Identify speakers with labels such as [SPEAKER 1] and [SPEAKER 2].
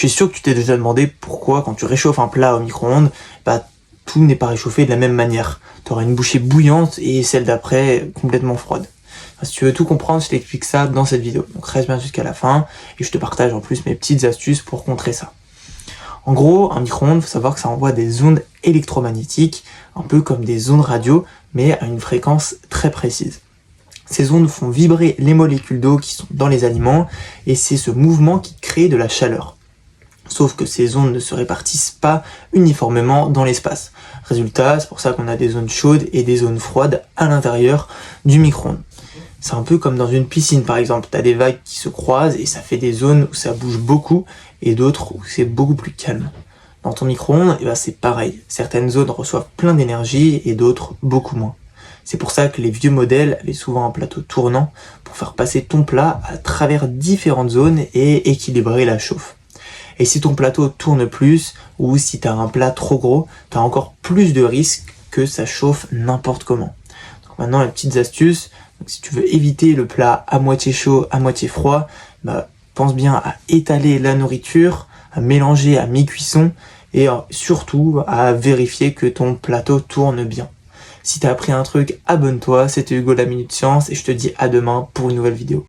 [SPEAKER 1] Je suis sûr que tu t'es déjà demandé pourquoi quand tu réchauffes un plat au micro-ondes, tout n'est pas réchauffé de la même manière. Tu auras une bouchée bouillante et celle d'après complètement froide. Si tu veux tout comprendre, je t'explique ça dans cette vidéo. Donc reste bien jusqu'à la fin et je te partage en plus mes petites astuces pour contrer ça. En gros, un micro-ondes, faut savoir que ça envoie des ondes électromagnétiques, un peu comme des ondes radio, mais à une fréquence très précise. Ces ondes font vibrer les molécules d'eau qui sont dans les aliments et c'est ce mouvement qui crée de la chaleur. Sauf que ces ondes ne se répartissent pas uniformément dans l'espace. Résultat, c'est pour ça qu'on a des zones chaudes et des zones froides à l'intérieur du micro-ondes. C'est un peu comme dans une piscine par exemple, tu as des vagues qui se croisent et ça fait des zones où ça bouge beaucoup et d'autres où c'est beaucoup plus calme. Dans ton micro-ondes, c'est pareil, certaines zones reçoivent plein d'énergie et d'autres beaucoup moins. C'est pour ça que les vieux modèles avaient souvent un plateau tournant pour faire passer ton plat à travers différentes zones et équilibrer la chauffe. Et si ton plateau tourne plus, ou si tu as un plat trop gros, tu as encore plus de risques que ça chauffe n'importe comment. Donc maintenant, les petites astuces, donc si tu veux éviter le plat à moitié chaud, à moitié froid, pense bien à étaler la nourriture, à mélanger à mi-cuisson, et surtout à vérifier que ton plateau tourne bien. Si tu as appris un truc, abonne-toi, c'était Hugo la Minute Science, et je te dis à demain pour une nouvelle vidéo.